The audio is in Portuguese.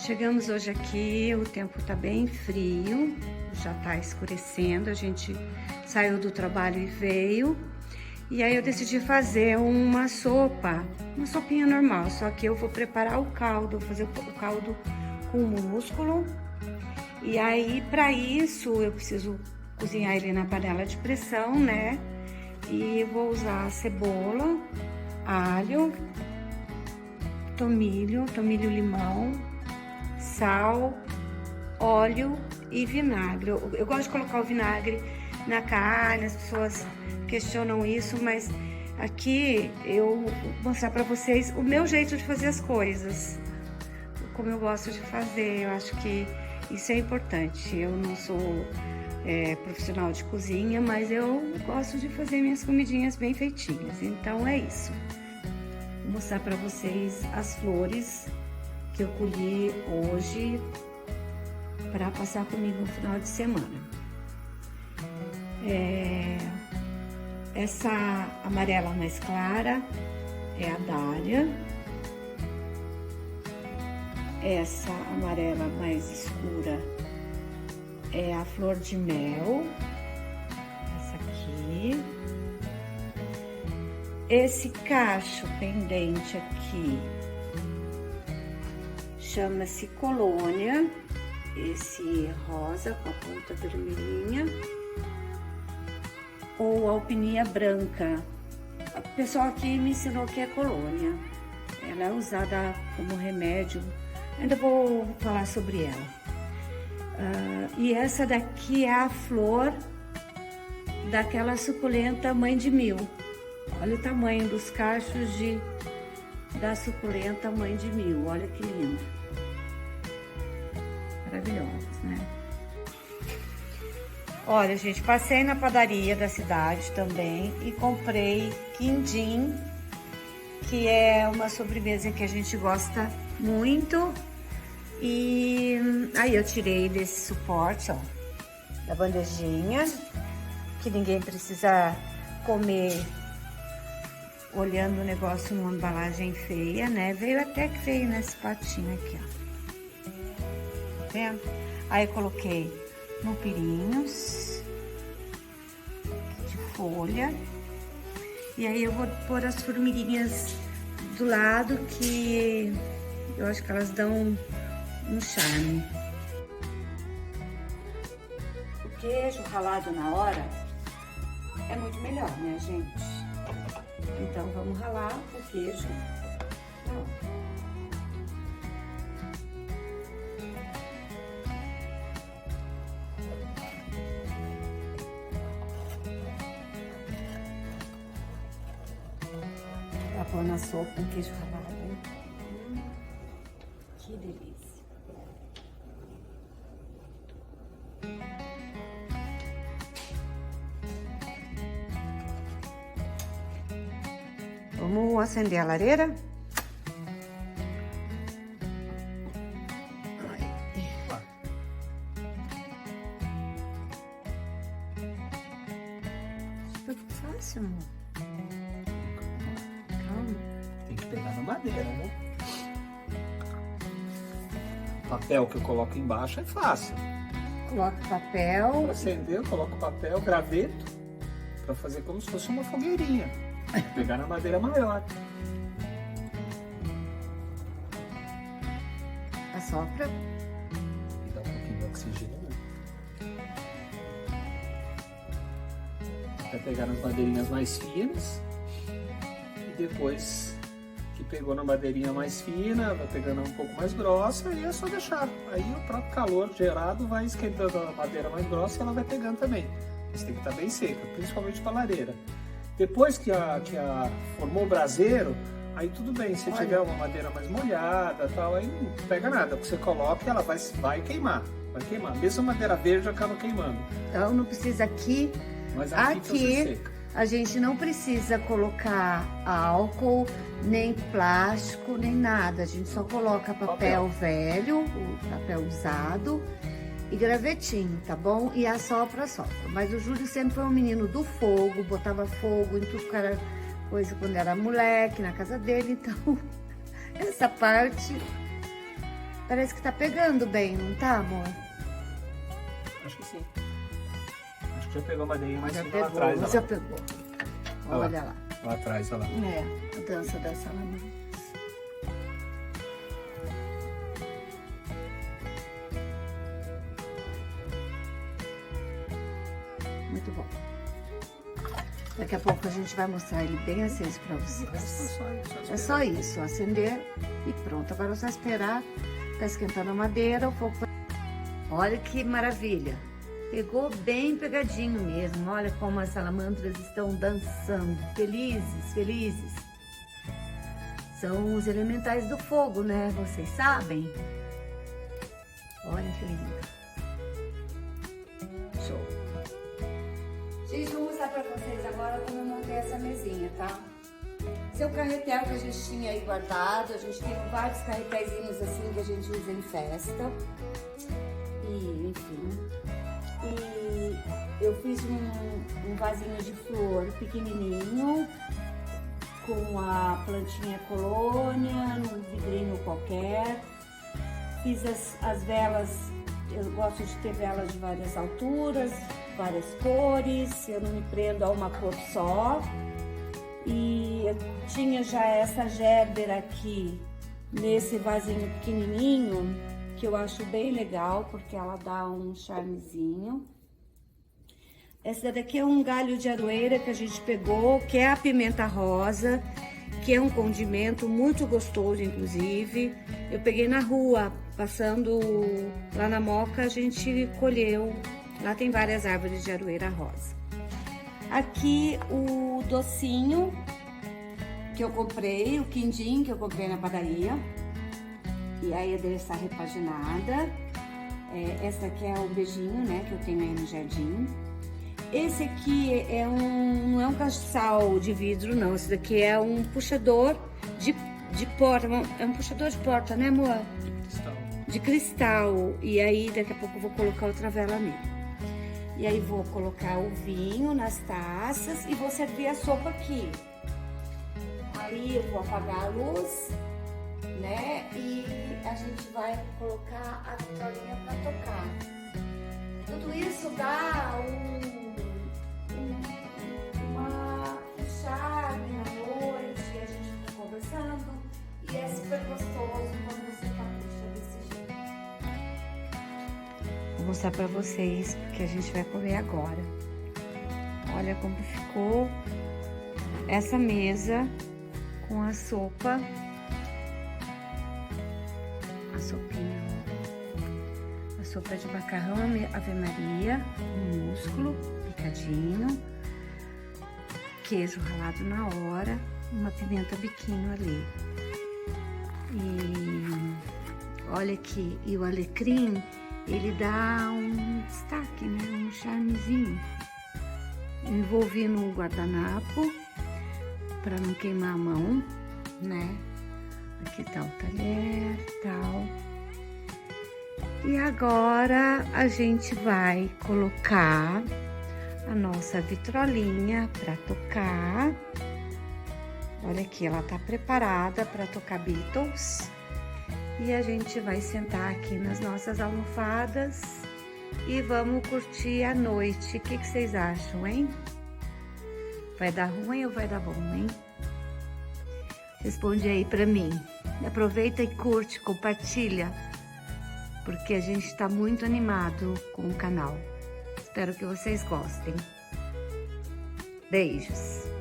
Chegamos hoje aqui, o tempo tá bem frio, já tá escurecendo, a gente saiu do trabalho e veio. E aí eu decidi fazer uma sopinha normal, só que eu vou preparar o caldo, vou fazer o caldo com músculo. E aí, para isso, eu preciso cozinhar ele na panela de pressão, né? E eu vou usar cebola, alho, tomilho, limão, sal, óleo e vinagre. Eu gosto de colocar o vinagre na carne, as pessoas questionam isso, mas aqui eu vou mostrar para vocês o meu jeito de fazer as coisas, como eu gosto de fazer. Eu acho que isso é importante. Eu não sou profissional de cozinha, mas eu gosto de fazer minhas comidinhas bem feitinhas. Então é isso. Vou mostrar para vocês as flores que eu colhi hoje para passar comigo no final de semana. Essa amarela mais clara é a dália. Essa amarela mais escura é a flor de mel. Essa aqui. Esse cacho pendente aqui chama-se colônia. Esse rosa com a ponta vermelhinha. Ou alpinia branca. O pessoal aqui me ensinou que é colônia. Ela é usada como remédio. Ainda vou falar sobre ela. E essa daqui é a flor daquela suculenta mãe de mil. Olha o tamanho dos cachos da suculenta mãe de mil. Olha que lindo. Maravilhosos, né? Olha, gente, passei na padaria da cidade também e comprei quindim, que é uma sobremesa que a gente gosta muito. E aí eu tirei desse suporte, ó, da bandejinha, que ninguém precisa comer olhando o negócio numa embalagem feia, né? Veio até que veio nesse potinho aqui, ó. Tá vendo? Aí eu coloquei pirinhos de folha. E aí eu vou pôr as formiguinhas do lado, que eu acho que elas dão um charme. O queijo ralado na hora é muito melhor, né, gente? Então vamos ralar o queijo na hora. Pra pôr na sopa com queijo ralado. Que delícia. Vamos acender a lareira? Foi fácil, amor. Calma. Tem que pegar na madeira, né? O papel que eu coloco embaixo é fácil. Coloca o papel. Para acender, eu coloco o papel, graveto, para fazer como se fosse uma fogueirinha. Pegar na madeira maior. Assopra. E dá um pouquinho de oxigênio. Até pegar nas madeirinhas mais finas. E depois que pegou na madeirinha mais fina, vai pegando um pouco mais grossa e é só deixar. Aí o próprio calor gerado vai esquentando a madeira mais grossa e ela vai pegando também. Mas tem que estar bem seca, principalmente para a lareira. Depois que formou o braseiro, aí tudo bem. Se tiver uma madeira mais molhada, tal, aí não pega nada. Você coloca e ela vai queimar. Vai queimar. Mesmo a madeira verde acaba queimando. Então não precisa aqui. Mas aqui seca. A gente não precisa colocar álcool, nem plástico, nem nada. A gente só coloca papel velho, o papel usado, e gravetinho, tá bom? E assopra. Mas o Júlio sempre foi um menino do fogo, botava fogo em tudo que era coisa quando era moleque, na casa dele. Então, essa parte Parece que tá pegando bem, não tá, amor? Acho que sim. Acho que já pegou a madeirinha mais Já fina pegou, lá atrás. Olha já lá. pegou. Olha Olha lá. Lá atrás, olha lá. É, a dança da salamandra. Muito bom. Daqui a pouco a gente vai mostrar ele bem aceso pra vocês. É só isso, acender e pronto. Agora é só esperar, tá esquentando a madeira, o fogo vai... Olha que maravilha. Pegou bem pegadinho mesmo. Olha como as salamandras estão dançando. Felizes, felizes. São os elementais do fogo, né? Vocês sabem? Olha que lindo. Show. Gente, vou mostrar pra vocês agora como eu montei essa mesinha, tá? Esse é o carretel que a gente tinha aí guardado. A gente tem vários carretéizinhos assim que a gente usa em festa. E, enfim. E eu fiz um vasinho de flor pequenininho, com a plantinha colônia, num vidrinho qualquer. Fiz as velas, eu gosto de ter velas de várias alturas, várias cores, eu não me prendo a uma cor só. E eu tinha já essa gerbera aqui, nesse vasinho pequenininho, que eu acho bem legal, porque ela dá um charmezinho. Essa daqui é um galho de aroeira que a gente pegou, que é a pimenta rosa, que é um condimento muito gostoso, inclusive. Eu peguei na rua, passando lá na Moca, a gente colheu. Lá tem várias árvores de aroeira rosa. Aqui o docinho que eu comprei, o quindim que eu comprei na padaria. E aí eu dei essa repaginada. Essa aqui é o beijinho, né, que eu tenho aí no jardim. Esse aqui não é um caçal de vidro, não. Esse daqui é um puxador de porta. É um puxador de porta, né, amor? Cristal. De cristal. E aí, daqui a pouco eu vou colocar outra vela nele. E aí, vou colocar o vinho nas taças e vou servir a sopa aqui. Aí, eu vou apagar a luz, né? E a gente vai colocar a vitrolinha pra tocar. Tudo isso dá um charme na noite, a gente fica conversando e é super gostoso quando você capricha desse jeito. Vou mostrar pra vocês, porque a gente vai comer agora. Olha como ficou essa mesa com a sopa. A sopinha, a sopa de macarrão Ave Maria, um músculo picadinho, queijo ralado na hora, uma pimenta biquinho ali. E olha aqui, e o alecrim, ele dá um destaque, né? Um charmezinho. Eu envolvi no guardanapo para não queimar a mão, né? Aqui tá o talher, tal. E agora a gente vai colocar a nossa vitrolinha para tocar. Olha aqui, ela tá preparada para tocar Beatles. E a gente vai sentar aqui nas nossas almofadas e vamos curtir a noite. O que vocês acham, hein? Vai dar ruim ou vai dar bom, hein? Responde aí pra mim. Aproveita e curte, compartilha, porque a gente está muito animado com o canal. Espero que vocês gostem. Beijos!